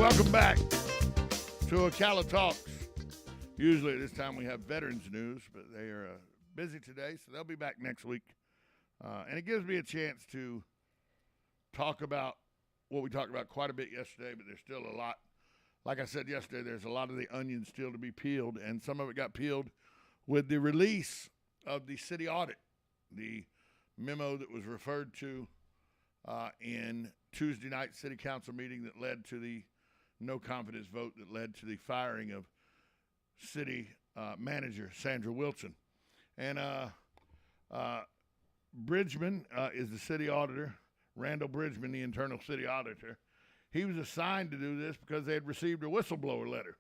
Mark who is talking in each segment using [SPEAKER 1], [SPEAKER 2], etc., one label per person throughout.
[SPEAKER 1] Welcome back to Ocala Talks. Usually at this time we have veterans news, but they are busy today, so they'll be back next week. And it gives me a chance to talk about what we talked about quite a bit yesterday, but there's still a lot. Like I said yesterday, there's a lot of the onions still to be peeled, and some of it got peeled with the release of the city audit, the memo that was referred to in Tuesday night city council meeting that led to the no confidence vote that led to the firing of city manager Sandra Wilson. And Bridgman is the city auditor, Randall Bridgman, the internal city auditor. He was assigned to do this because they had received a whistleblower letter.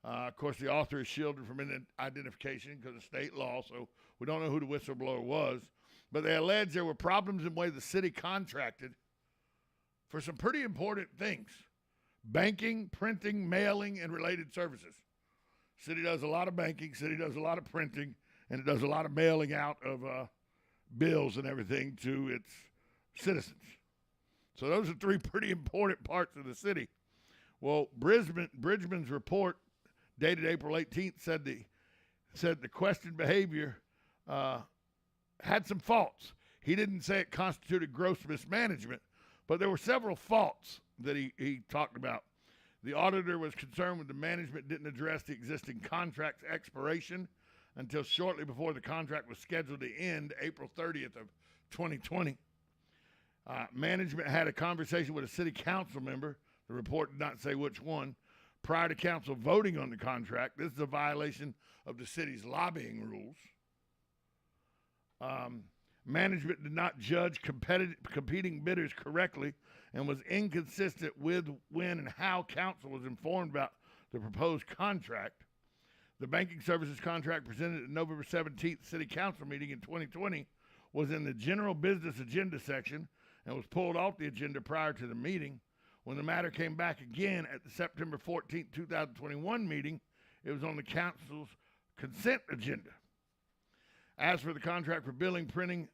[SPEAKER 1] Of course, the author is shielded from identification because of state law, so we don't know who the whistleblower was. But they allege there were problems in the way the city contracted for some pretty important things: banking, printing, mailing, and related services. City does a lot of banking, city does a lot of printing, and it does a lot of mailing out of bills and everything to its citizens. So those are three pretty important parts of the city. Well, Bridgman's report, dated April 18th, said the questioned behavior had some faults. He didn't say it constituted gross mismanagement, but there were several faults that he talked about. The auditor was concerned with the management didn't address the existing contract's expiration until shortly before the contract was scheduled to end April 30th of 2020. Management had a conversation with a city council member. The report did not say which one. Prior to council voting on the contract, this is a violation of the city's lobbying rules. Management did not judge competing bidders correctly and was inconsistent with when and how council was informed about the proposed contract. The banking services contract presented at November 17th city council meeting in 2020 was in the general business agenda section and was pulled off the agenda prior to the meeting. When the matter came back again at the September 14th, 2021 meeting, it was on the council's consent agenda. As for the contract for bill printing,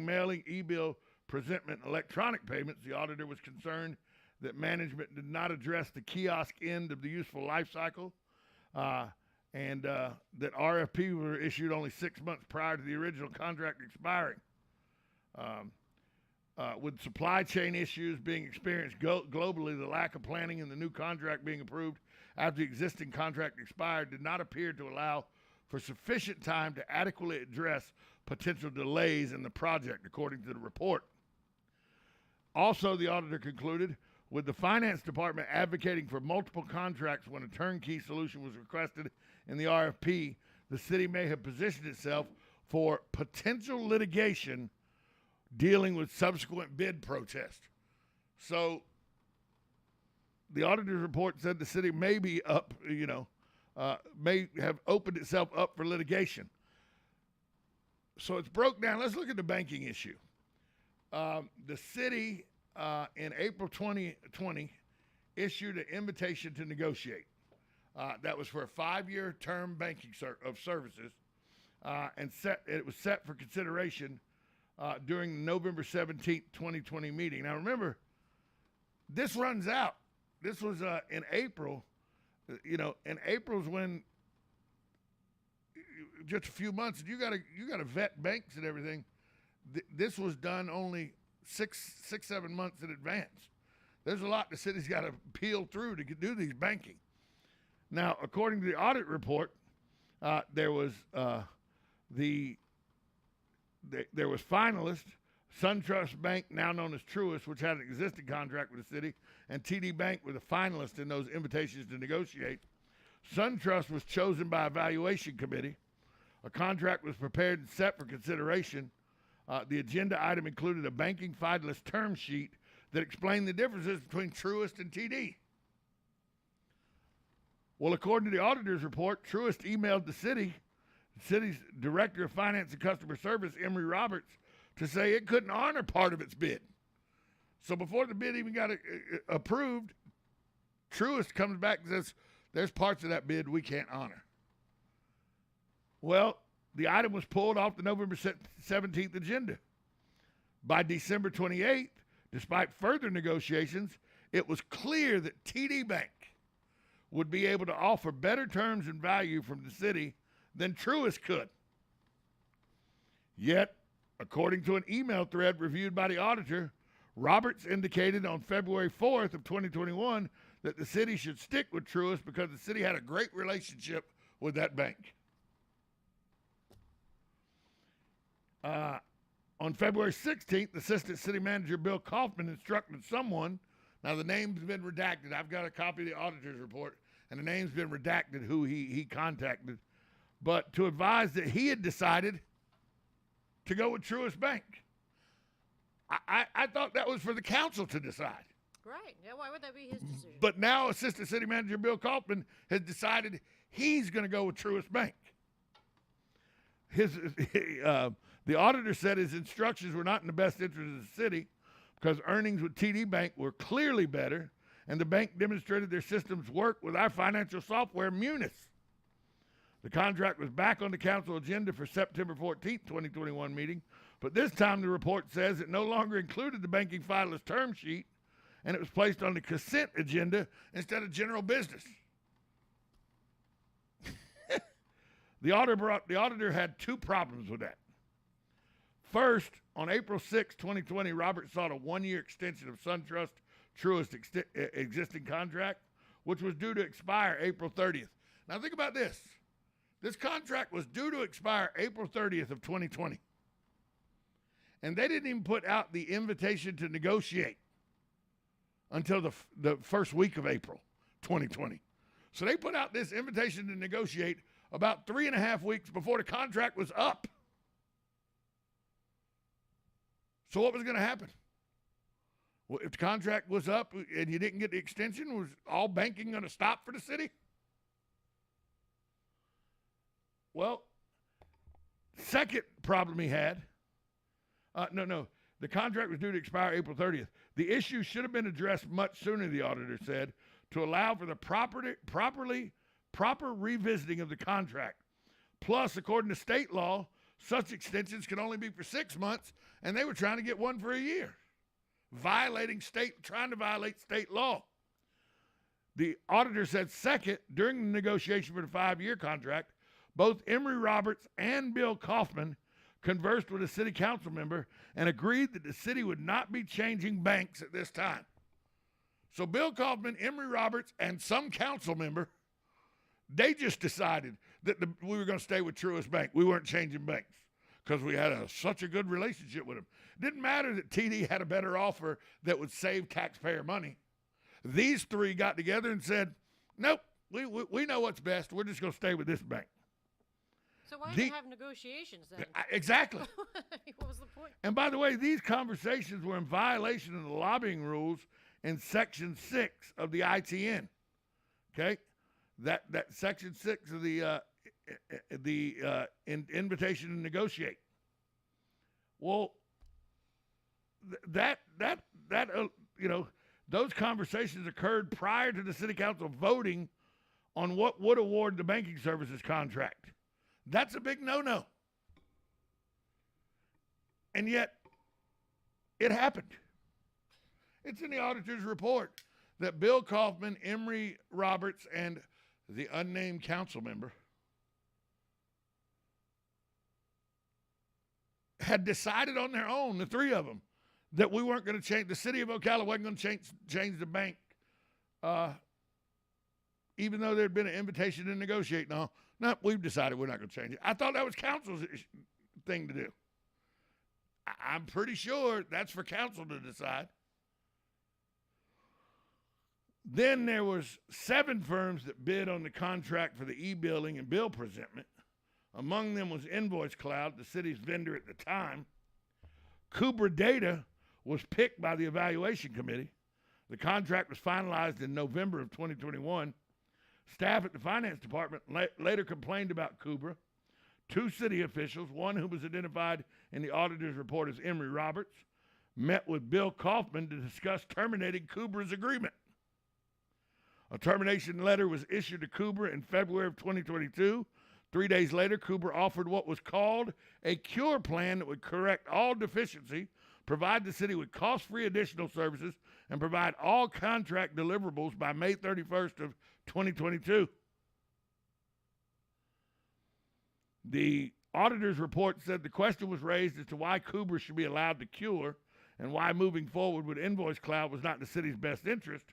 [SPEAKER 1] mailing, e-bill presentment, and electronic payments, the auditor was concerned that management did not address the kiosk end of the useful life cycle, and that RFP were issued only 6 months prior to the original contract expiring. With supply chain issues being experienced globally, the lack of planning in the new contract being approved after the existing contract expired did not appear to allow for sufficient time to adequately address potential delays in the project, according to the report. Also, the auditor concluded, with the finance department advocating for multiple contracts when a turnkey solution was requested in the RFP, the city may have positioned itself for potential litigation dealing with subsequent bid protest. So the auditor's report said the city may be up, may have opened itself up for litigation. So it's broke down. Let's look at the banking issue. The city in April 2020 issued an invitation to negotiate. That was for a 5-year term banking of services, and it was set for consideration during the November 17th, 2020 meeting. Now remember, this runs out. This was in April. In April's when just a few months, and you gotta vet banks and everything. This was done only 6-7 months in advance. There's a lot the city's got to peel through to do these banking. Now, according to the audit report, there was finalist SunTrust Bank, now known as Truist, which had an existing contract with the city, and TD Bank were the finalists in those invitations to negotiate. SunTrust was chosen by a evaluation committee. A contract was prepared and set for consideration. The agenda item included a banking finalist term sheet that explained the differences between Truist and TD. Well, according to the auditor's report, Truist emailed the city's director of finance and customer service, Emery Roberts, to say it couldn't honor part of its bid. So before the bid even got approved, Truist comes back and says, there's parts of that bid we can't honor. Well, the item was pulled off the November 17th agenda. By December 28th, despite further negotiations, it was clear that TD Bank would be able to offer better terms and value from the city than Truist could. Yet, according to an email thread reviewed by the auditor, Roberts indicated on February 4th of 2021 that the city should stick with Truist because the city had a great relationship with that bank. On February 16th, Assistant City Manager Bill Kaufman instructed someone, now the name's been redacted, I've got a copy of the auditor's report, and the name's been redacted who he contacted, but to advise that he had decided to go with Truist Bank. I thought that was for the council to decide.
[SPEAKER 2] Right. Yeah, why would that be his decision?
[SPEAKER 1] But now Assistant City Manager Bill Kaufman has decided he's going to go with Truist Bank. The auditor said his instructions were not in the best interest of the city because earnings with TD Bank were clearly better, and the bank demonstrated their systems work with our financial software, Munis. The contract was back on the council agenda for September 14th, 2021 meeting, but this time the report says it no longer included the banking filer's term sheet, and it was placed on the consent agenda instead of general business. The auditor had two problems with that. First, on April 6, 2020, Roberts sought a one-year extension of SunTrust Truist existing contract, which was due to expire April 30th. Now think about this. This contract was due to expire April 30th of 2020. And they didn't even put out the invitation to negotiate until the first week of April 2020. So they put out this invitation to negotiate about 3.5 weeks before the contract was up. So what was going to happen? Well, if the contract was up and you didn't get the extension, was all banking going to stop for the city? Well, second problem he had, the contract was due to expire April 30th. The issue should have been addressed much sooner, the auditor said, to allow for the proper revisiting of the contract. Plus, according to state law, such extensions can only be for 6 months, and they were trying to get one for a year, trying to violate state law. The auditor said second, during the negotiation for the 5-year contract, both Emory Roberts and Bill Kaufman conversed with a city council member and agreed that the city would not be changing banks at this time. So Bill Kaufman, Emory Roberts, and some council member, they just decided that we were going to stay with Truist Bank. We weren't changing banks because we had such a good relationship with them. It didn't matter that TD had a better offer that would save taxpayer money. These three got together and said, nope, we know what's best. We're just going to stay with this bank.
[SPEAKER 2] So why did they have negotiations then?
[SPEAKER 1] Exactly.
[SPEAKER 2] What was the point?
[SPEAKER 1] And by the way, these conversations were in violation of the lobbying rules in Section 6 of the ITN. Okay? That Section 6 of the invitation to negotiate. Well, those conversations occurred prior to the city council voting on what would award the banking services contract. That's a big no-no. And yet, it happened. It's in the auditor's report that Bill Kaufman, Emory Roberts, and the unnamed council member had decided on their own, the three of them, that we weren't going to change, the city of Ocala wasn't going to change the bank, even though there had been an invitation to negotiate. No, we've decided we're not going to change it. I thought that was council's thing to do. I'm pretty sure that's for council to decide. Then there was 7 firms that bid on the contract for the e-billing and bill presentment. Among them was Invoice Cloud, the city's vendor at the time. Kubra Data was picked by the evaluation committee. The contract was finalized in November of 2021. Staff at the finance department later complained about Kubra. 2 city officials, one who was identified in the auditor's report as Emory Roberts, met with Bill Kaufman to discuss terminating Kubra's agreement. A termination letter was issued to Kubra in February of 2022. 3 days later, Kubra offered what was called a cure plan that would correct all deficiency provide the city with cost-free additional services, and provide all contract deliverables by May 31st of 2022. The auditor's report said the question was raised as to why Cooper should be allowed to cure and why moving forward with Invoice Cloud was not in the city's best interest.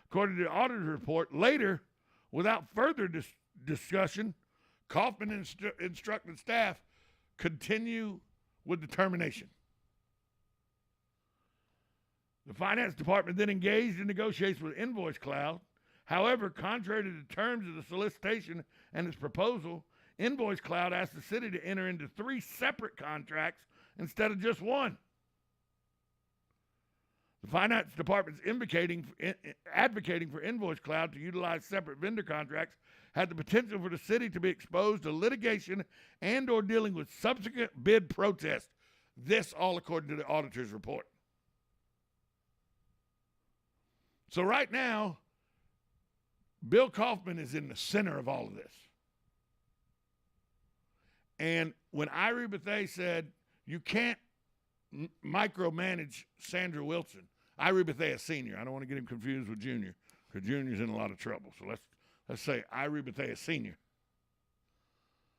[SPEAKER 1] According to the auditor's report, later, without further discussion, Kaufman instructed staff continue with the termination. The finance department then engaged in negotiations with Invoice Cloud. However, contrary to the terms of the solicitation and its proposal, Invoice Cloud asked the city to enter into 3 separate contracts instead of just one. The finance department's advocating for Invoice Cloud to utilize separate vendor contracts had the potential for the city to be exposed to litigation and or dealing with subsequent bid protests. This all according to the auditor's report. So right now, Bill Kaufman is in the center of all of this. And when Irie Bethea said, you can't micromanage Sandra Wilson, Irie Bethea Sr., I don't want to get him confused with Junior, because Junior's in a lot of trouble. So let's say Irie Bethea Sr.,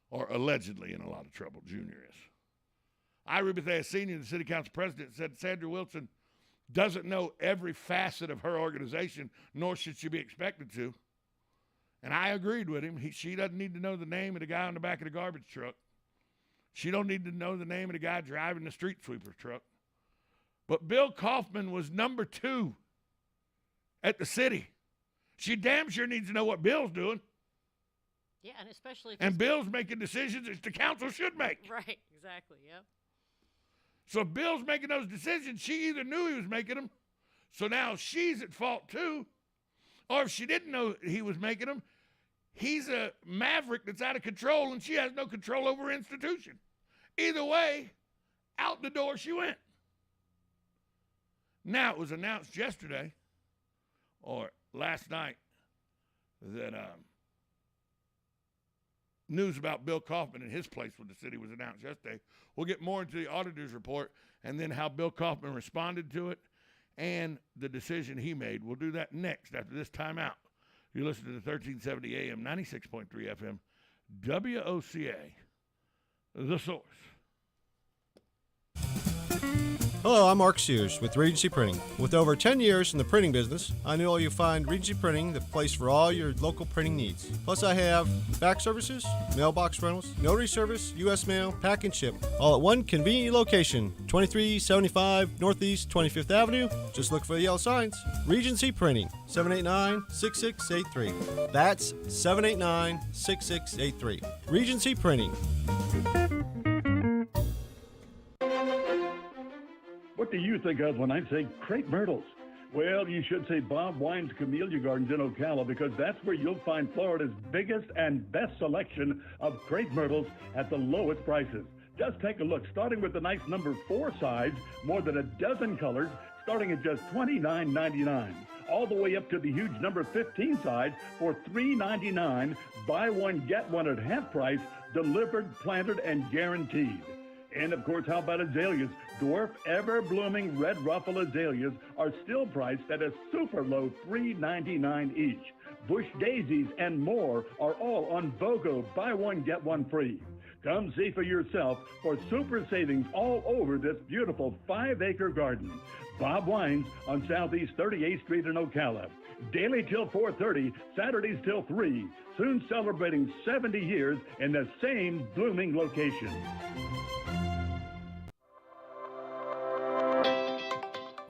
[SPEAKER 1] or allegedly in a lot of trouble, Junior is. Irie Bethea Sr., the city council president, said Sandra Wilson doesn't know every facet of her organization, nor should she be expected to. And I agreed with him. She doesn't need to know the name of the guy on the back of the garbage truck. She don't need to know the name of the guy driving the street sweeper truck. But Bill Kaufman was number 2 at the city. She damn sure needs to know what Bill's doing.
[SPEAKER 2] Yeah, and especially
[SPEAKER 1] and Bill's making decisions that the council should make.
[SPEAKER 2] Right, exactly, yeah.
[SPEAKER 1] So if Bill's making those decisions, she either knew he was making them, so now she's at fault too. Or if she didn't know he was making them, he's a maverick that's out of control and she has no control over her institution. Either way, out the door she went. Now, it was announced yesterday, or last night, that news about Bill Kaufman and his place with the city was announced yesterday. We'll get more into the auditor's report and then how Bill Kaufman responded to it and the decision he made. We'll do that next after this timeout. You listen to the 1370 AM, 96.3 FM, WOCA, The Source.
[SPEAKER 3] Hello, I'm Mark Sears with Regency Printing. With over 10 years in the printing business, I know you'll find Regency Printing the place for all your local printing needs. Plus, I have fax services, mailbox rentals, notary service, U.S. mail, pack and ship, all at one convenient location, 2375 Northeast 25th Avenue. Just look for the yellow signs. Regency Printing, 789-6683. That's 789-6683. Regency Printing.
[SPEAKER 4] What do you think of when I say crepe myrtles? Well, you should say Bob Wine's Camellia Gardens in Ocala, because that's where you'll find Florida's biggest and best selection of crepe myrtles at the lowest prices. Just take a look, starting with the nice number 4 size, more than a dozen colors, starting at just $29.99. All the way up to the huge number 15 size for $3.99. Buy one, get one at half price, delivered, planted, and guaranteed. And, of course, how about azaleas? Dwarf, ever-blooming red ruffle azaleas are still priced at a super low $3.99 each. Bush daisies and more are all on BOGO, buy one, get one free. Come see for yourself for super savings all over this beautiful 5-acre garden. Bob Wines on Southeast 38th Street in Ocala. Daily till 4:30, Saturdays till 3. Soon celebrating 70 years in the same blooming location.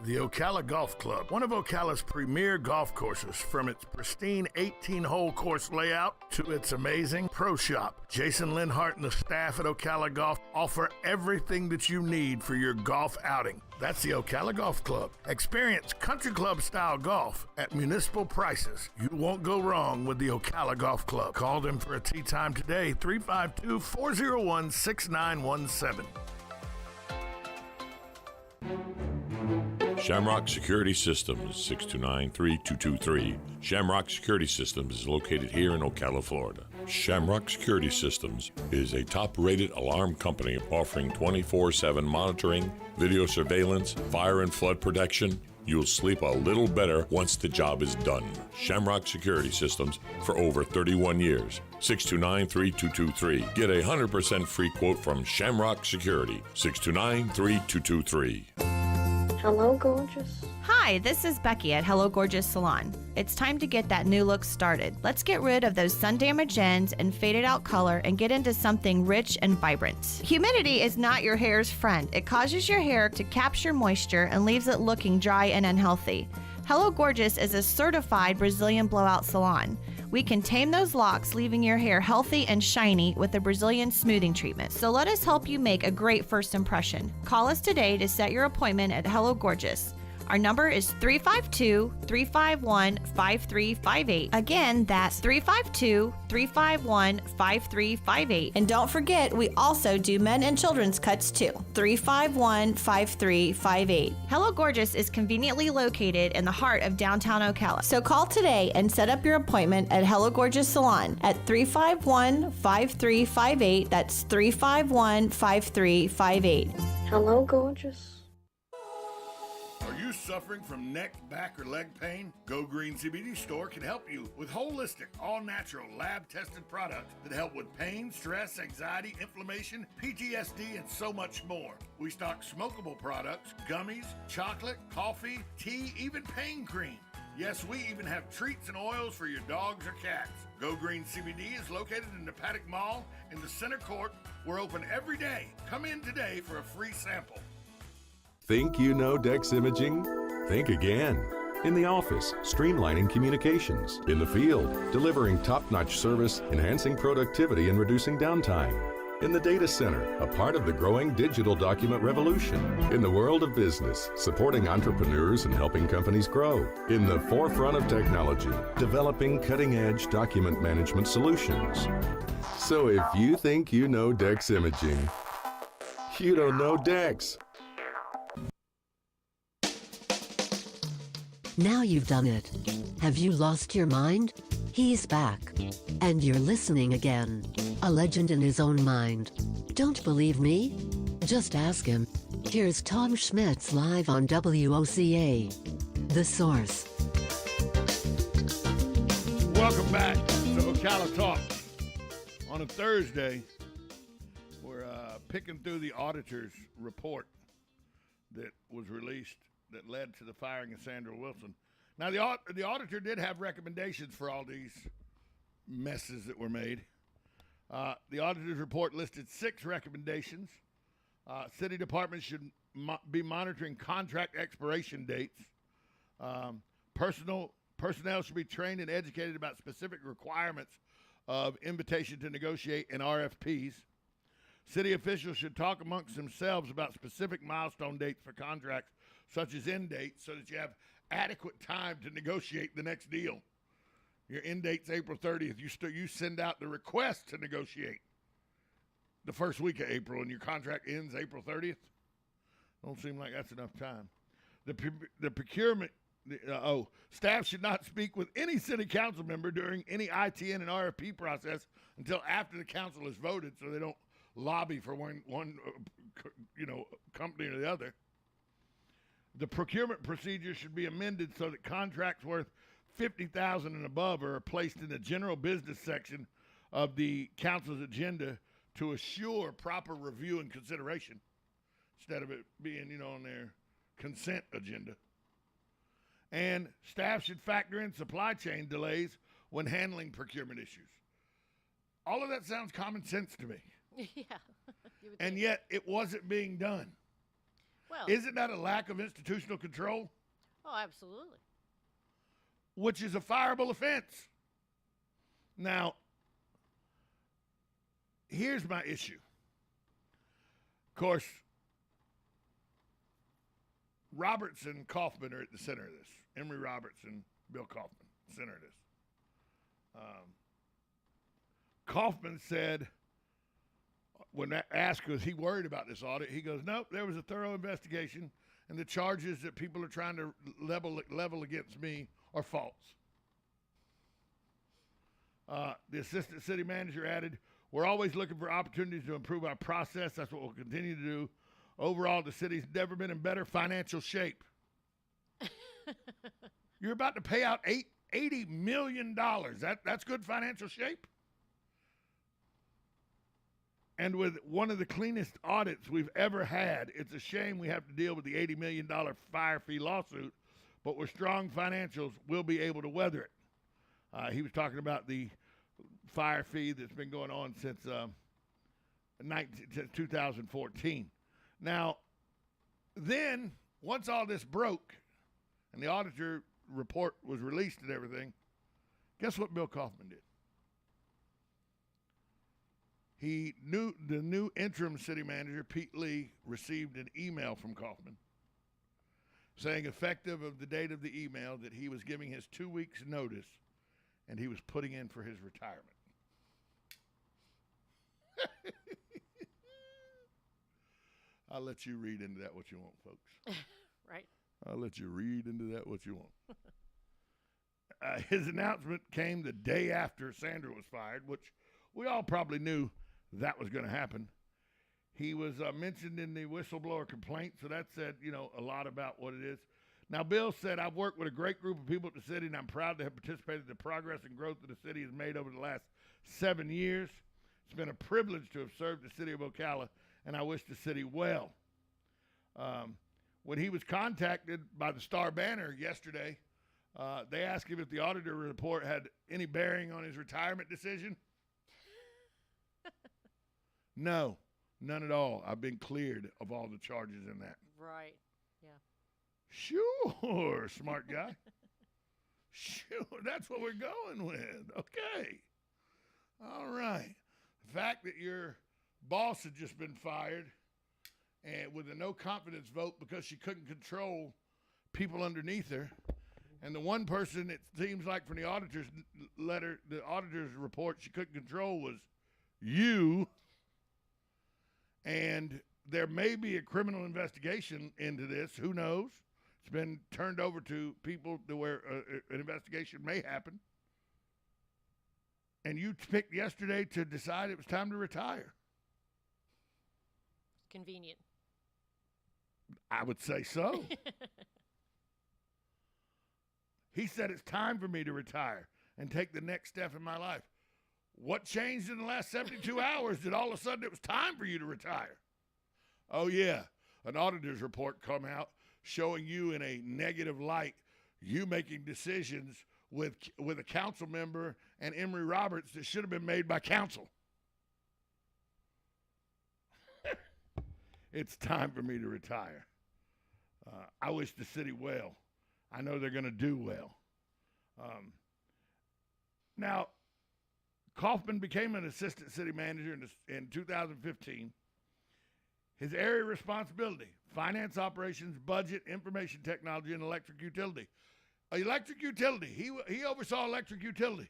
[SPEAKER 1] The Ocala Golf Club, one of Ocala's premier golf courses, from its pristine 18-hole course layout to its amazing pro shop. Jason Linhart and the staff at Ocala Golf offer everything that you need for your golf outing. That's the Ocala Golf Club. Experience country club style golf at municipal prices. You won't go wrong with the Ocala Golf Club. Call them for a tee time today, 352-401-6917.
[SPEAKER 5] Shamrock Security Systems, 629-3223. Shamrock Security Systems is located here in Ocala, Florida. Shamrock Security Systems is a top-rated alarm company offering 24/7 monitoring, video surveillance, fire and flood protection. You'll sleep a little better once the job is done. Shamrock Security Systems for over 31 years. 629-3223. Get a 100% free quote from Shamrock Security. 629-3223.
[SPEAKER 6] Hello, gorgeous.
[SPEAKER 7] Hi, this is Becky at Hello Gorgeous Salon. It's time to get that new look started. Let's get rid of those sun damaged ends and faded out color and get into something rich and vibrant. Humidity is not your hair's friend. It causes your hair to capture moisture and leaves it looking dry and unhealthy. Hello Gorgeous is a certified Brazilian blowout salon. We can tame those locks, leaving your hair healthy and shiny with a Brazilian smoothing treatment. So let us help you make a great first impression. Call us today to set your appointment at Hello Gorgeous. Our number is 352-351-5358. Again, that's 352-351-5358. And don't forget, we also do men and children's cuts too. 351-5358. Hello Gorgeous is conveniently located in the heart of downtown Ocala. So call today and set up your appointment at Hello Gorgeous Salon at 351-5358. That's 351-5358.
[SPEAKER 6] Hello, gorgeous.
[SPEAKER 1] Are you suffering from neck, back, or leg pain? Go Green CBD Store can help you with holistic, all-natural, lab-tested products that help with pain, stress, anxiety, inflammation, PTSD, and so much more. We stock smokable products, gummies, chocolate, coffee, tea, even pain cream. Yes, we even have treats and oils for your dogs or cats. Go Green CBD is located in the Paddock Mall in the center court. We're open every day. Come in today for a free sample.
[SPEAKER 8] Think you know Dex Imaging? Think again. In the office, streamlining communications. In the field, delivering top-notch service, enhancing productivity and reducing downtime. In the data center, a part of the growing digital document revolution. In the world of business, supporting entrepreneurs and helping companies grow. In the forefront of technology, developing cutting-edge document management solutions. So if you think you know Dex Imaging, you don't know Dex.
[SPEAKER 9] Now you've done it. Have you lost your mind? He's back. And you're listening again. A legend in his own mind. Don't believe me? Just ask him. Here's Tom Schmitz live on WOCA. The Source.
[SPEAKER 1] Welcome back to Ocala Talk. On a Thursday, we're picking through the auditor's report that was released that led to the firing of Sandra Wilson. Now, the auditor did have recommendations for all these messes that were made. The auditor's report listed 6 recommendations. City departments should be monitoring contract expiration dates. Personnel should be trained and educated about specific requirements of invitation to negotiate and RFPs. City officials should talk amongst themselves about specific milestone dates for contracts, such as end dates, so that you have adequate time to negotiate the next deal. Your end date's April 30th. You send out the request to negotiate the first week of April, and your contract ends April 30th. Don't seem like that's enough time. The procurement. Staff should not speak with any city council member during any ITN and RFP process until after the council has voted, so they don't lobby for one company or the other. The procurement procedure should be amended so that contracts worth $50,000 and above are placed in the general business section of the council's agenda to assure proper review and consideration, instead of it being, on their consent agenda. And staff should factor in supply chain delays when handling procurement issues. All of that sounds common sense to me.
[SPEAKER 2] Yeah.
[SPEAKER 1] And yet it wasn't being done.
[SPEAKER 2] Well,
[SPEAKER 1] Isn't that a lack of institutional control?
[SPEAKER 2] oh, absolutely.
[SPEAKER 1] Which is a fireable offense. Now, here's my issue. Of course, Roberts and Kaufman are at the center of this. Emory Roberts and Bill Kaufman, center of this. Kaufman said, when asked was he worried about this audit, he goes, nope, there was a thorough investigation, and the charges that people are trying to level against me are false. The assistant city manager added, "We're always looking for opportunities to improve our process. That's what we'll continue to do. Overall, the city's never been in better financial shape." You're about to pay out $80 million. That's good financial shape? And with one of the cleanest audits we've ever had, it's a shame we have to deal with the $80 million fire fee lawsuit, but with strong financials, we'll be able to weather it. He was talking about the fire fee that's been going on since 2014. Now, then, once all this broke and the auditor report was released and everything, guess what Bill Kaufman did? The new interim city manager, Pete Lee, received an email from Kaufman saying, effective of the date of the email, that he was giving his 2 weeks notice and he was putting in for his retirement. I'll let you read into that what you want, folks.
[SPEAKER 2] Right.
[SPEAKER 1] I'll let you read into that what you want. His announcement came the day after Sandra was fired, which we all probably knew that was going to happen. He was mentioned in the whistleblower complaint, so that said, a lot about what it is. Now, Bill said, "I've worked with a great group of people at the city, and I'm proud to have participated in the progress and growth that the city has made over the last 7 years. It's been a privilege to have served the city of Ocala, and I wish the city well." When he was contacted by the Star Banner yesterday, they asked him if the auditor report had any bearing on his retirement decision. No, none at all. I've been cleared of all the charges in that.
[SPEAKER 2] Right. Yeah.
[SPEAKER 1] Sure, smart guy. Sure, that's what we're going with. Okay. All right. The fact that your boss had just been fired and with a no confidence vote because she couldn't control people underneath her, and the one person it seems like from the auditor's letter, the auditor's report, she couldn't control was you. And there may be a criminal investigation into this. Who knows? It's been turned over to people to where an investigation may happen. And you picked yesterday to decide it was time to retire.
[SPEAKER 2] Convenient.
[SPEAKER 1] I would say so. He said, "It's time for me to retire and take the next step in my life." What changed in the last 72 hours that all of a sudden it was time for you to retire? Oh, yeah. An auditor's report come out showing you in a negative light, you making decisions with a council member and Emory Roberts that should have been made by council. It's time for me to retire. I wish the city well. I know they're going to do well. Now, Kaufman became an assistant city manager in 2015. His area of responsibility: finance operations, budget, information technology, and electric utility. Electric utility. He oversaw electric utility.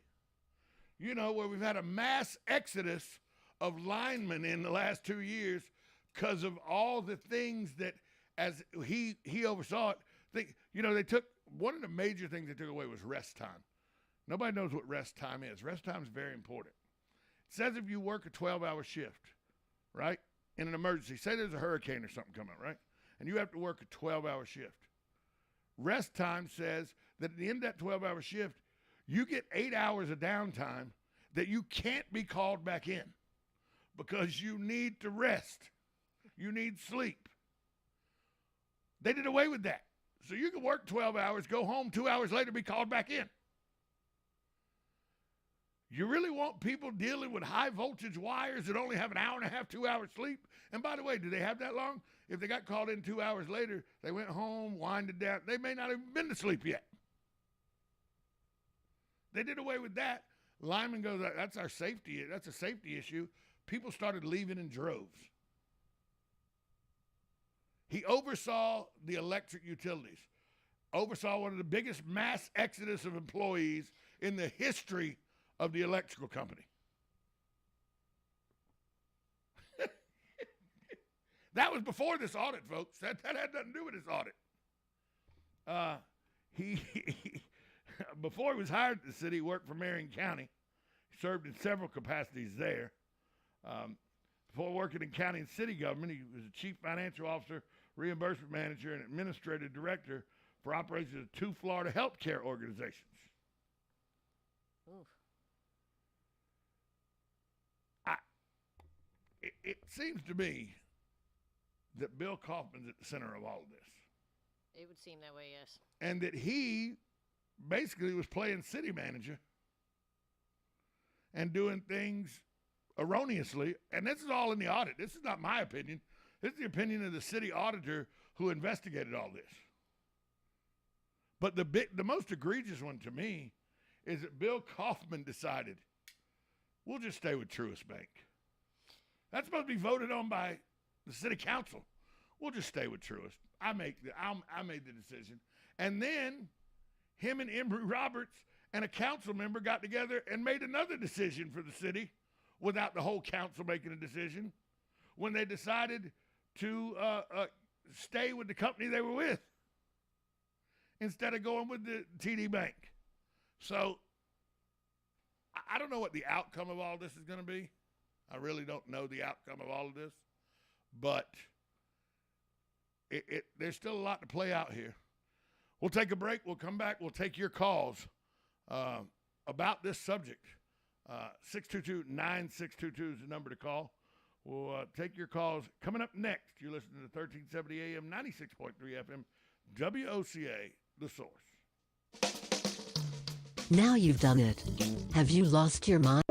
[SPEAKER 1] Where we've had a mass exodus of linemen in the last 2 years because of all the things that, as he oversaw it, they took, one of the major things they took away was rest time. Nobody knows what rest time is. Rest time is very important. It says if you work a 12-hour shift, right, in an emergency, say there's a hurricane or something coming, right, and you have to work a 12-hour shift. Rest time says that at the end of that 12-hour shift, you get 8 hours of downtime that you can't be called back in because you need to rest. You need sleep. They did away with that. So you can work 12 hours, go home 2 hours later, be called back in. You really want people dealing with high voltage wires that only have an hour and a half, 2 hours sleep? And by the way, do they have that long? If they got called in 2 hours later, they went home, winded down, they may not have been to sleep yet. They did away with that. Lyman goes, that's our safety. That's a safety issue. People started leaving in droves. He oversaw the electric utilities, oversaw one of the biggest mass exodus of employees in the history of the electrical company. That was before this audit, folks. That had nothing to do with this audit. He before he was hired at the city, he worked for Marion County. served in several capacities there. Before working in county and city government, he was a chief financial officer, reimbursement manager, and administrative director for operations of 2 Florida healthcare organizations.
[SPEAKER 2] Oof.
[SPEAKER 1] It seems to me that Bill Kaufman's at the center of all of this.
[SPEAKER 2] It would seem that way, yes.
[SPEAKER 1] And that he basically was playing city manager and doing things erroneously. And this is all in the audit. This is not my opinion. This is the opinion of the city auditor who investigated all this. But the most egregious one to me is that Bill Kaufman decided, we'll just stay with Truist Bank. That's supposed to be voted on by the city council. We'll just stay with Truist. I made the decision. And then him and Emory Roberts and a council member got together and made another decision for the city without the whole council making a decision when they decided to stay with the company they were with instead of going with the TD Bank. So I don't know what the outcome of all this is going to be. I really don't know the outcome of all of this, but there's still a lot to play out here. We'll take a break. We'll come back. We'll take your calls about this subject. 622-9622 is the number to call. We'll take your calls. Coming up next, you're listening to 1370 AM, 96.3 FM, WOCA, The Source.
[SPEAKER 9] Now you've done it. Have you lost your mind?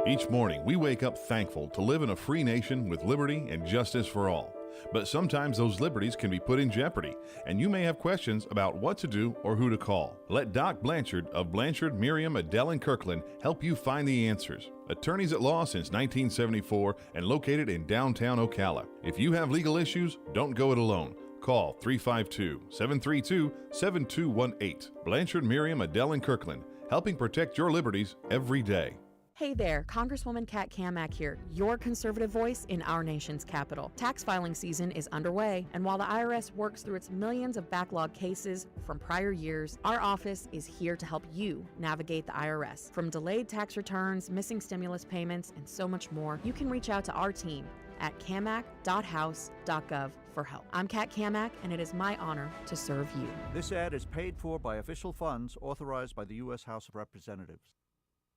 [SPEAKER 10] Each morning, we wake up thankful to live in a free nation with liberty and justice for all. But sometimes those liberties can be put in jeopardy, and you may have questions about what to do or who to call. Let Doc Blanchard of Blanchard, Miriam, Adele, and Kirkland help you find the answers. Attorneys at law since 1974 and located in downtown Ocala. If you have legal issues, don't go it alone. Call 352-732-7218. Blanchard, Miriam, Adele, and Kirkland, helping protect your liberties every day.
[SPEAKER 11] Hey there, Congresswoman Kat Kamak here, your conservative voice in our nation's capital. Tax filing season is underway, and while the IRS works through its millions of backlog cases from prior years, our office is here to help you navigate the IRS. From delayed tax returns, missing stimulus payments, and so much more, you can reach out to our team at camac.house.gov for help. I'm Kat Kamak, and it is my honor to serve you.
[SPEAKER 12] This ad is paid for by official funds authorized by the U.S. House of Representatives.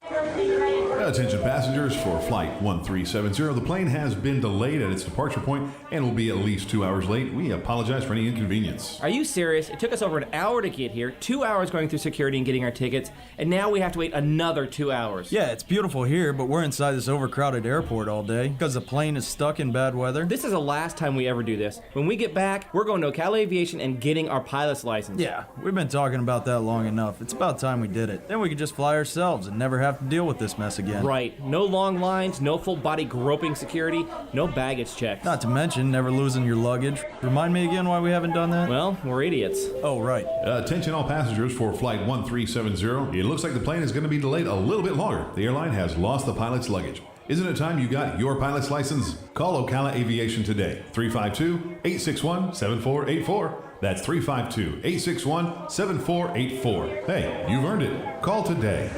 [SPEAKER 10] Attention passengers for Flight 1370. The plane has been delayed at its departure point and will be at least 2 hours late. We apologize for any inconvenience.
[SPEAKER 13] Are you serious? It took us over an hour to get here, 2 hours going through security and getting our tickets, and now we have to wait another 2 hours.
[SPEAKER 14] Yeah, it's beautiful here, but we're inside this overcrowded airport all day because the plane is stuck in bad weather.
[SPEAKER 13] This is the last time we ever do this. When we get back, we're going to Ocala Aviation and getting our pilot's license.
[SPEAKER 14] Yeah, we've been talking about that long enough. It's about time we did it. Then we could just fly ourselves and never have to deal with this mess again.
[SPEAKER 13] Right. No long lines, no full body groping security, no baggage checks.
[SPEAKER 14] Not to mention never losing your luggage. Remind me again why we haven't done that?
[SPEAKER 13] Well, we're idiots.
[SPEAKER 14] Oh, right.
[SPEAKER 10] Attention all passengers for Flight 1370. It looks like the plane is going to be delayed a little bit longer. The airline has lost the pilot's luggage. Isn't it time you got your pilot's license? Call Ocala Aviation today. 352-861-7484. That's 352-861-7484. Hey, you've earned it. Call today.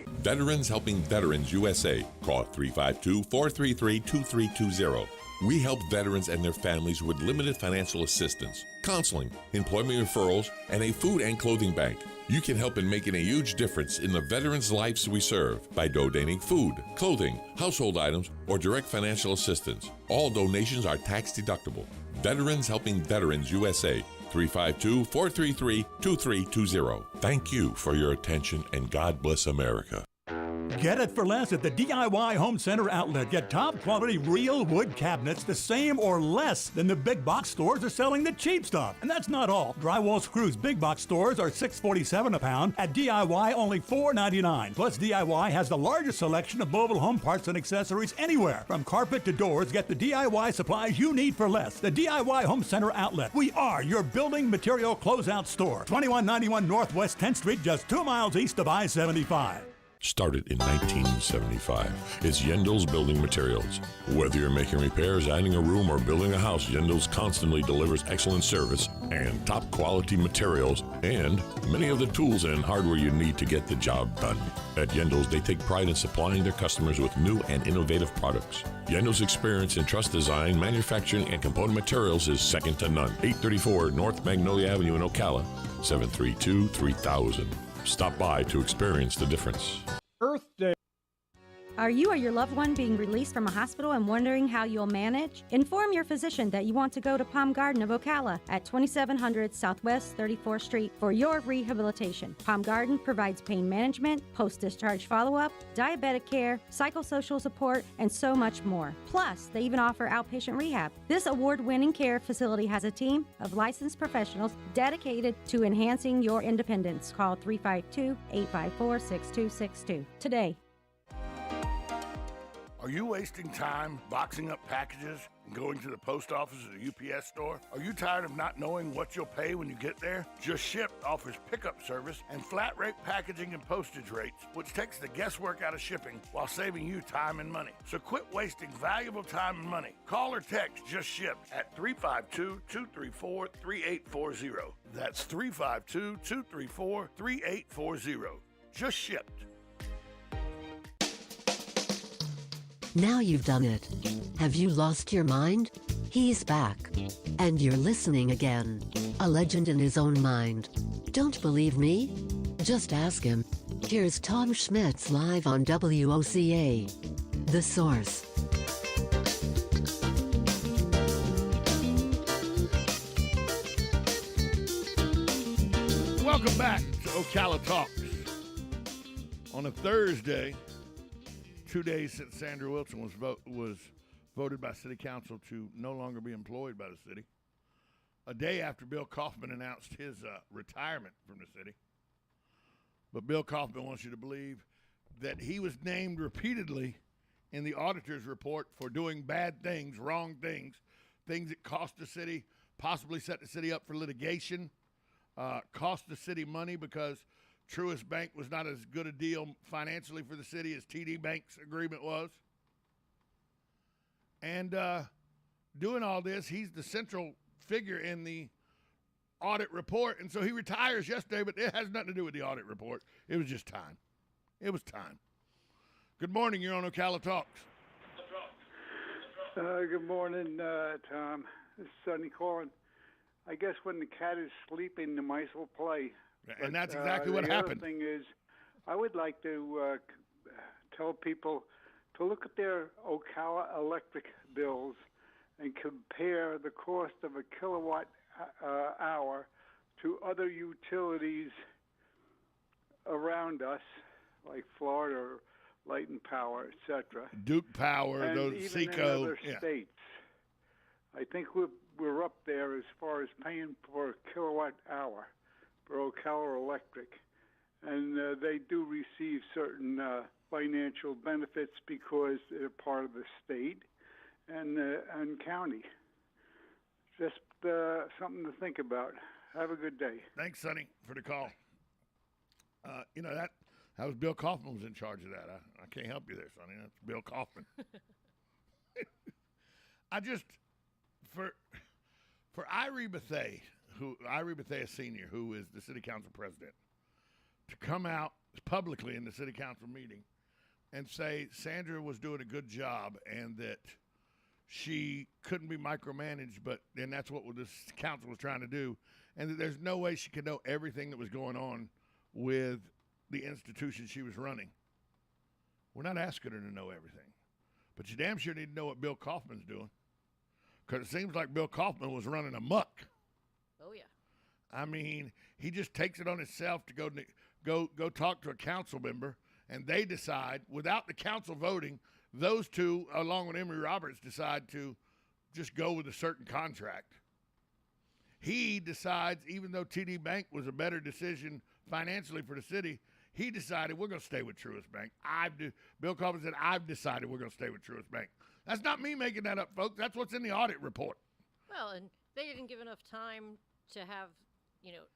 [SPEAKER 5] Veterans Helping Veterans USA. Call 352-433-2320. We help veterans and their families with limited financial assistance, counseling, employment referrals, and a food and clothing bank. You can help in making a huge difference in the veterans' lives we serve by donating food, clothing, household items, or direct financial assistance. All donations are tax deductible. Veterans Helping Veterans USA. 352-433-2320. Thank you for your attention, and God bless America.
[SPEAKER 15] Get it for less at the DIY Home Center outlet. Get top quality real wood cabinets the same or less than the big box stores are selling the cheap stuff. And that's not all. Drywall screws big box stores are $6.47 a pound. At DIY, only $4.99. Plus, DIY has the largest selection of mobile home parts and accessories anywhere. From carpet to doors, get the DIY supplies you need for less. The DIY Home Center outlet. We are your building material closeout store. 2191 Northwest 10th Street, just 2 miles east of I-75.
[SPEAKER 5] started in 1975. It's Yendel's Building Materials. Whether you're making repairs, adding a room, or building a house, Yendel's constantly delivers excellent service and top quality materials and many of the tools and hardware you need to get the job done. At Yendel's, they take pride in supplying their customers with new and innovative products. Yendel's experience in truss design, manufacturing, and component materials is second to none. 834 North Magnolia Avenue in Ocala, 732-3000. Stop by to experience the difference.
[SPEAKER 16] Earth Day.
[SPEAKER 17] Are you or your loved one being released from a hospital and wondering how you'll manage? Inform your physician that you want to go to Palm Garden of Ocala at 2700 Southwest 34th Street for your rehabilitation. Palm Garden provides pain management, post-discharge follow-up, diabetic care, psychosocial support, and so much more. Plus, they even offer outpatient rehab. This award-winning care facility has a team of licensed professionals dedicated to enhancing your independence. Call 352-854-6262 today.
[SPEAKER 1] Are you wasting time boxing up packages and going to the post office or the UPS store? Are you tired of not knowing what you'll pay when you get there? Just Ship offers pickup service and flat rate packaging and postage rates, which takes the guesswork out of shipping while saving you time and money. So quit wasting valuable time and money. Call or text Just Ship at 352-234-3840. That's 352-234-3840. Just Shipped.
[SPEAKER 9] Now you've done it. Have you lost your mind? He's back. And you're listening again. A legend in his own mind. Don't believe me? Just ask him. Here's Tom Schmitz live on WOCA. The Source.
[SPEAKER 1] Welcome back to Ocala Talks. On a Thursday, 2 days since Sandra Wilson was voted by City Council to no longer be employed by the city, a day after Bill Kaufman announced his retirement from the city. But Bill Kaufman wants you to believe that he was named repeatedly in the auditor's report for doing bad things, wrong things, things that cost the city, possibly set the city up for litigation, cost the city money because Truist Bank was not as good a deal financially for the city as TD Bank's agreement was. And doing all this, he's the central figure in the audit report. And so he retires yesterday, but it has nothing to do with the audit report. It was just time. It was time. Good morning. You're on Ocala Talks.
[SPEAKER 18] Good morning, Tom. This is Sonny calling. I guess when the cat is sleeping, the mice will play.
[SPEAKER 1] And that's exactly what happened.
[SPEAKER 18] The other thing is, I would like to tell people to look at their Ocala electric bills and compare the cost of a kilowatt hour to other utilities around us, like Florida, Light and Power, etc.
[SPEAKER 1] Duke Power,
[SPEAKER 18] and
[SPEAKER 1] those
[SPEAKER 18] even
[SPEAKER 1] Seco.
[SPEAKER 18] in other states. I think we're up there as far as paying for a kilowatt hour for Ocala Electric, and they do receive certain financial benefits because they're part of the state and county. Just something to think about. Have a good day.
[SPEAKER 1] Thanks, Sonny, for the call. That was Bill Kaufman was in charge of that. I can't help you there, Sonny. That's Bill Kaufman. For Irie Bethea, Sr., who is the city council president, to come out publicly in the city council meeting and say Sandra was doing a good job and that she couldn't be micromanaged, and that's what this council was trying to do, and that there's no way she could know everything that was going on with the institution she was running. We're not asking her to know everything, but you damn sure need to know what Bill Kaufman's doing, because it seems like Bill Kaufman was running amok.
[SPEAKER 2] Oh, yeah.
[SPEAKER 1] I mean, he just takes it on himself to go talk to a council member, and they decide, without the council voting, those two, along with Emory Roberts, decide to just go with a certain contract. He decides, even though TD Bank was a better decision financially for the city, he decided we're going to stay with Truist Bank. Bill Kaufman said, I've decided we're going to stay with Truist Bank. That's not me making that up, folks. That's what's in the audit report.
[SPEAKER 2] Well, and they didn't give enough time to have,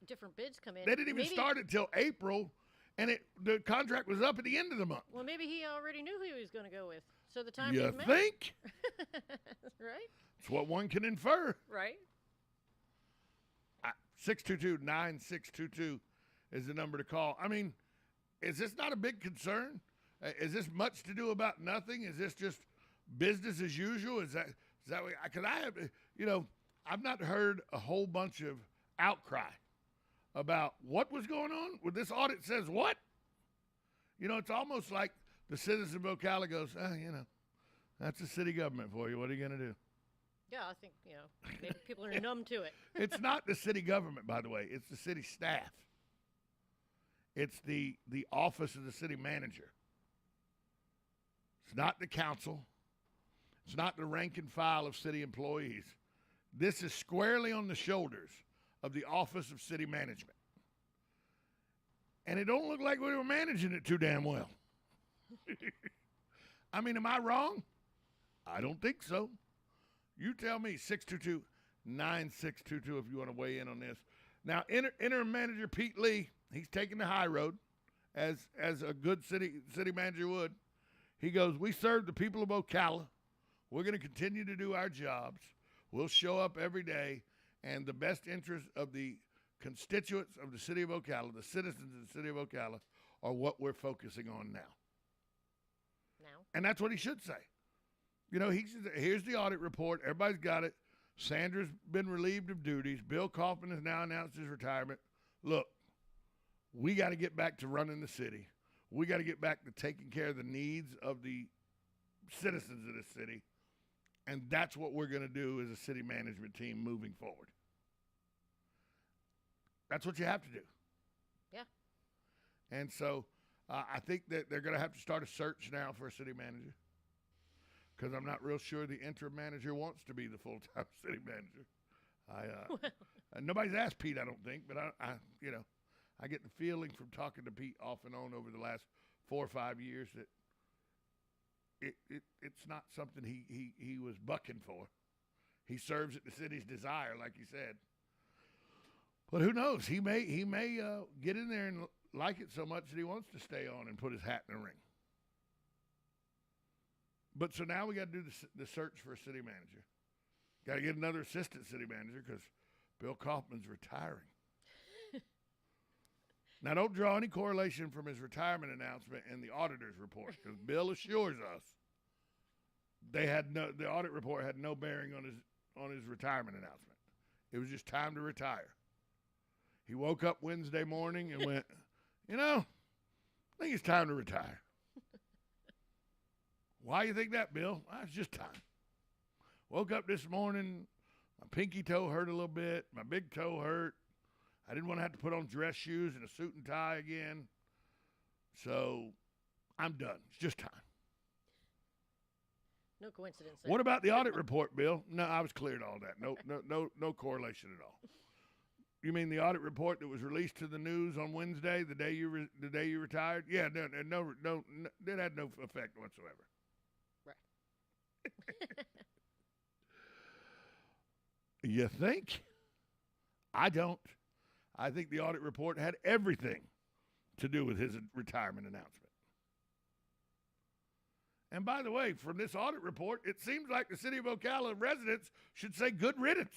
[SPEAKER 2] different bids come in.
[SPEAKER 1] They didn't even start until April, And the contract was up at the end of the month.
[SPEAKER 2] Well, maybe he already knew who he was going to go with. So the time
[SPEAKER 1] You
[SPEAKER 2] didn't matter.
[SPEAKER 1] think?
[SPEAKER 2] Right?
[SPEAKER 1] It's what one can infer.
[SPEAKER 2] Right.
[SPEAKER 1] 622-9622 is the number to call. I mean, is this not a big concern? Is this much to do about nothing? Is this just business as usual? Is that way? Because I have, I've not heard a whole bunch of outcry about what was going on. Well, this audit says what? It's almost like the citizens of Ocala goes, that's the city government for you. What are you going to do?
[SPEAKER 2] Yeah, I think, maybe people are numb to it.
[SPEAKER 1] It's not the city government, by the way. It's the city staff. It's the office of the city manager. It's not the council. It's not the rank and file of city employees. This is squarely on the shoulders of the office of city management. And it don't look like we were managing it too damn well. I mean, am I wrong? I don't think so. You tell me, 622-9622 if you want to weigh in on this. Now, interim manager Pete Lee, he's taking the high road, as a good city manager would. He goes, we serve the people of Ocala. We're going to continue to do our jobs. We'll show up every day, and the best interest of the constituents of the city of Ocala, the citizens of the city of Ocala, are what we're focusing on now. And that's what he should say. Here's the audit report. Everybody's got it. Sandra's been relieved of duties. Bill Kaufman has now announced his retirement. Look, we got to get back to running the city. We got to get back to taking care of the needs of the citizens of this city. And that's what we're going to do as a city management team moving forward. That's what you have to do.
[SPEAKER 2] Yeah.
[SPEAKER 1] And so I think that they're going to have to start a search now for a city manager, because I'm not real sure the interim manager wants to be the full-time city manager. Nobody's asked Pete, I don't think, but I get the feeling from talking to Pete off and on over the last 4 or 5 years that it's not something he was bucking for. He serves at the city's desire, like he said. But who knows? He may get in there and like it so much that he wants to stay on and put his hat in the ring. But so now we got to do the search for a city manager. Got to get another assistant city manager because Bill Kaufman's retiring. Now, don't draw any correlation from his retirement announcement and the auditor's report, because Bill assures us the audit report had no bearing on his retirement announcement. It was just time to retire. He woke up Wednesday morning and went, I think it's time to retire. Why you think that, Bill? It's just time. Woke up this morning, my pinky toe hurt a little bit, my big toe hurt. I didn't want to have to put on dress shoes and a suit and tie again. So I'm done. It's just time.
[SPEAKER 2] No coincidence there.
[SPEAKER 1] What about the audit report, Bill? No, I was cleared all that. No correlation at all. You mean the audit report that was released to the news on Wednesday, the day you retired? Yeah, no, it had no effect whatsoever.
[SPEAKER 2] Right.
[SPEAKER 1] You think? I don't. I think the audit report had everything to do with his retirement announcement. And by the way, from this audit report, it seems like the city of Ocala residents should say good riddance.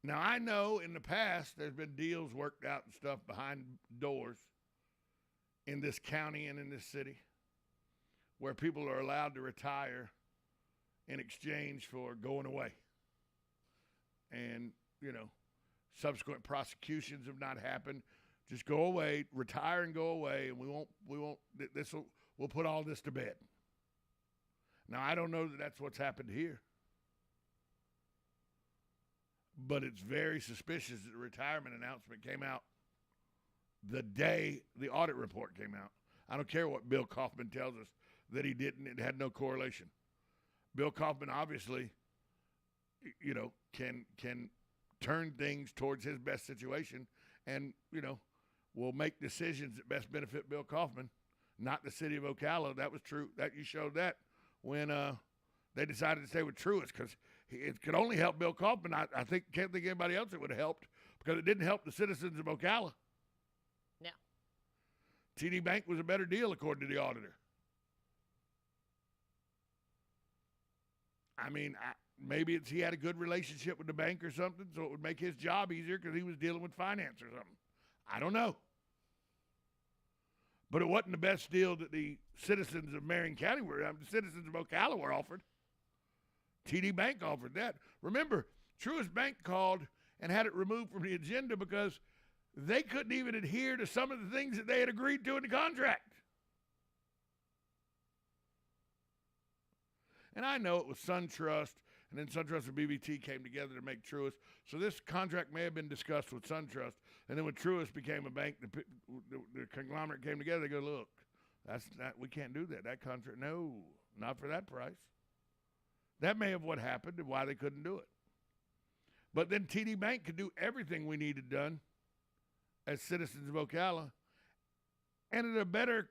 [SPEAKER 1] Now, I know in the past there's been deals worked out and stuff behind doors in this county and in this city where people are allowed to retire in exchange for going away. And, subsequent prosecutions have not happened. Just go away, retire and go away, and we'll put all this to bed. Now, I don't know that that's what's happened here. But it's very suspicious that the retirement announcement came out the day the audit report came out. I don't care what Bill Kaufman tells us that he didn't. It had no correlation. Bill Kaufman obviously, can turn things towards his best situation and, will make decisions that best benefit Bill Kaufman, not the city of Ocala. That was true. That you showed that when they decided to stay with Truist, because it could only help Bill Kaufman. I can't think of anybody else it would have helped, because it didn't help the citizens of Ocala.
[SPEAKER 2] No.
[SPEAKER 1] TD Bank was a better deal, according to the auditor. I mean, maybe he had a good relationship with the bank or something, so it would make his job easier because he was dealing with finance or something. I don't know. But it wasn't the best deal that the citizens of Marion County were, the citizens of Ocala were offered. TD Bank offered that. Remember, Truist Bank called and had it removed from the agenda because they couldn't even adhere to some of the things that they had agreed to in the contract. And I know it was SunTrust, and then SunTrust and BB&T came together to make Truist. So this contract may have been discussed with SunTrust, and then when Truist became a bank, the conglomerate came together. They go, look, we can't do that. That contract, no, not for that price. That may have what happened and why they couldn't do it. But then TD Bank could do everything we needed done as citizens of Ocala, and at a better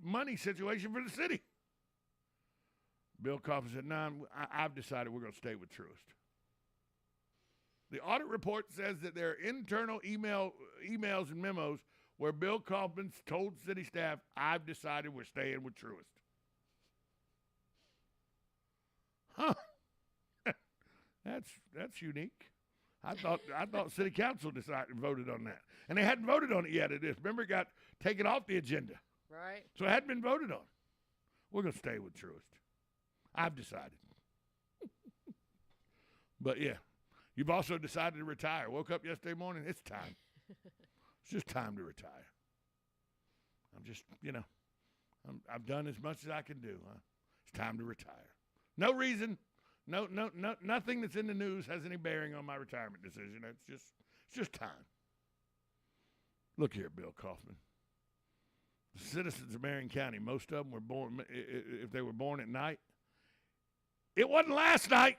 [SPEAKER 1] money situation for the city. Bill Coffin said, no, I've decided we're going to stay with Truist. The audit report says that there are internal emails and memos where Bill Coffin told city staff, I've decided we're staying with Truist. Huh. That's unique. I thought city council voted on that. And they hadn't voted on it yet at this. Remember, it got taken off the agenda.
[SPEAKER 2] Right.
[SPEAKER 1] So it hadn't been voted on. We're going to stay with Truist. I've decided. But yeah, you've also decided to retire. Woke up yesterday morning, it's time. It's just time to retire. I'm just, I've done as much as I can do. Huh? It's time to retire. No reason, no, nothing that's in the news has any bearing on my retirement decision. It's just time. Look here, Bill Kaufman. The citizens of Marion County, most of them were born, if they were born at night, it wasn't last night.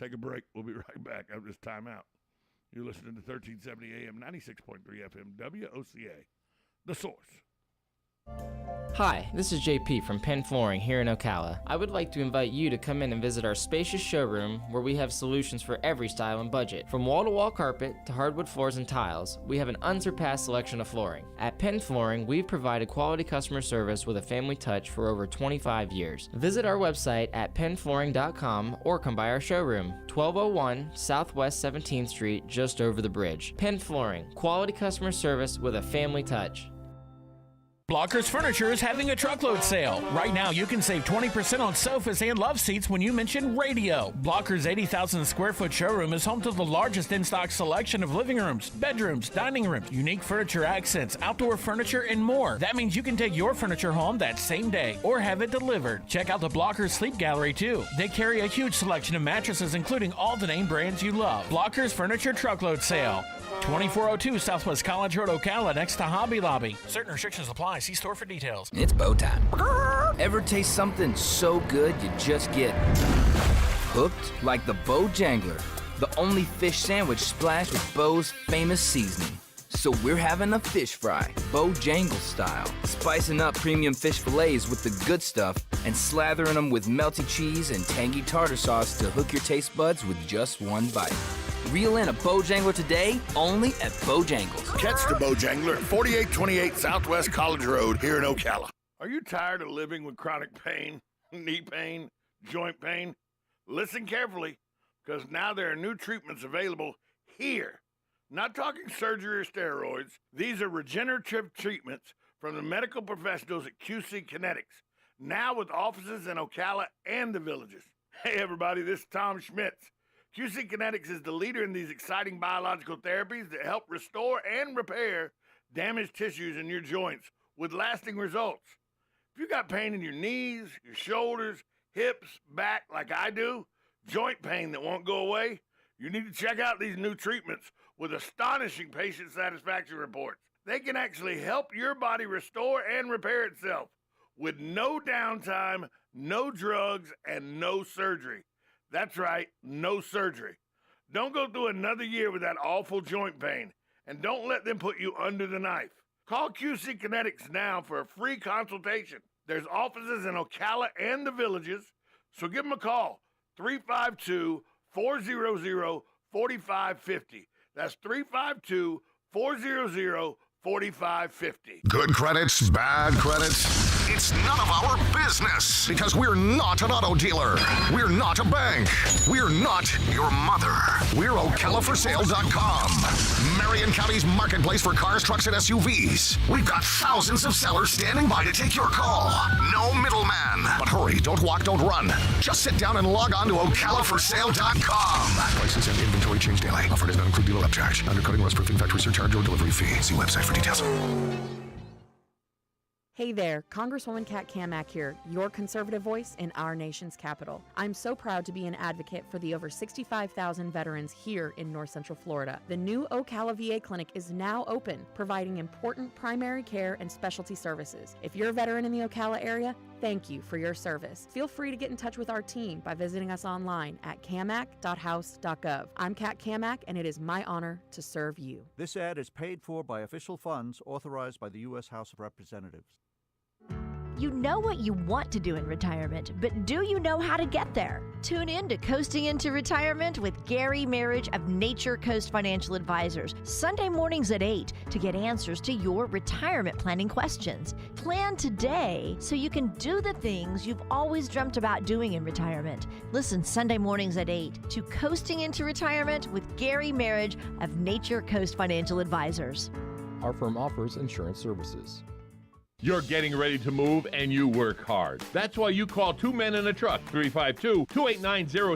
[SPEAKER 1] Take a break. We'll be right back after this timeout. You're listening to 1370 AM, 96.3 FM, WOCA, The Source.
[SPEAKER 13] Hi, this is JP from Penn Flooring here in Ocala. I would like to invite you to come in and visit our spacious showroom where we have solutions for every style and budget. From wall-to-wall carpet to hardwood floors and tiles, we have an unsurpassed selection of flooring. At Penn Flooring, we've provided quality customer service with a family touch for over 25 years. Visit our website at pennflooring.com or come by our showroom, 1201 Southwest 17th Street, just over the bridge. Penn Flooring, quality customer service with a family touch.
[SPEAKER 16] Blockers Furniture is having a truckload sale. Right now, you can save 20% on sofas and love seats when you mention radio. Blockers' 80,000 square foot showroom is home to the largest in-stock selection of living rooms, bedrooms, dining rooms, unique furniture accents, outdoor furniture, and more. That means you can take your furniture home that same day or have it delivered. Check out the Blockers Sleep Gallery, too. They carry a huge selection of mattresses, including all the name brands you love. Blockers Furniture truckload sale. 2402 Southwest College Road, Ocala, next to Hobby Lobby. Certain restrictions apply. See store for details.
[SPEAKER 19] It's bow time. Ever taste something so good you just get hooked? Like the Bo Jangler, the only fish sandwich splashed with Bo's famous seasoning. So we're having a fish fry, Bo Jangle style, spicing up premium fish fillets with the good stuff and slathering them with melty cheese and tangy tartar sauce to hook your taste buds with just one bite. Reel in a Bojangler today, only at Bojangles.
[SPEAKER 1] Catch the Bojangler at 4828 Southwest College Road here in Ocala. Are you tired of living with chronic pain, knee pain, joint pain? Listen carefully, because now there are new treatments available here. Not talking surgery or steroids. These are regenerative treatments from the medical professionals at QC Kinetics, now with offices in Ocala and the Villages. Hey everybody, this is Tom Schmitz. QC Kinetics is the leader in these exciting biological therapies that help restore and repair damaged tissues in your joints with lasting results. If you got pain in your knees, your shoulders, hips, back like I do, joint pain that won't go away, you need to check out these new treatments with astonishing patient satisfaction reports. They can actually help your body restore and repair itself with no downtime, no drugs, and no surgery. That's right, no surgery. Don't go through another year with that awful joint pain, and don't let them put you under the knife. Call QC Kinetics now for a free consultation. There's offices in Ocala and the Villages, so give them a call, 352-4 352-400-4550. That's 352-400-4550.
[SPEAKER 20] Good credits, bad credits. It's none of our business because we're not an auto dealer. We're not a bank. We're not your mother. We're OcalaForSale.com, Marion County's marketplace for cars, trucks, and SUVs. We've got thousands of sellers standing by to take your call. No middleman. But hurry, don't walk, don't run. Just sit down and log on to OcalaForSale.com. Prices and inventory change daily. Offer does not include dealer upcharge, undercutting, rust-proofing, factory surcharge, or delivery fee. See website for details.
[SPEAKER 11] Hey there, Congresswoman Kat Kamak here, your conservative voice in our nation's capital. I'm so proud to be an advocate for the over 65,000 veterans here in North Central Florida. The new Ocala VA clinic is now open, providing important primary care and specialty services. If you're a veteran in the Ocala area, thank you for your service. Feel free to get in touch with our team by visiting us online at camac.house.gov. I'm Kat Kamak, and it is my honor to serve you.
[SPEAKER 12] This ad is paid for by official funds authorized by the U.S. House of Representatives.
[SPEAKER 21] You know what you want to do in retirement, but do you know how to get there? Tune in to Coasting into Retirement with Gary Marriage of Nature Coast Financial Advisors, Sunday mornings at 8 to get answers to your retirement planning questions. Plan today so you can do the things you've always dreamt about doing in retirement. Listen Sunday mornings at 8 to Coasting into Retirement with Gary Marriage of Nature Coast Financial Advisors.
[SPEAKER 22] Our firm offers insurance services. You're getting ready to move and you work hard. That's why you call Two Men in a Truck, 352-289-0700.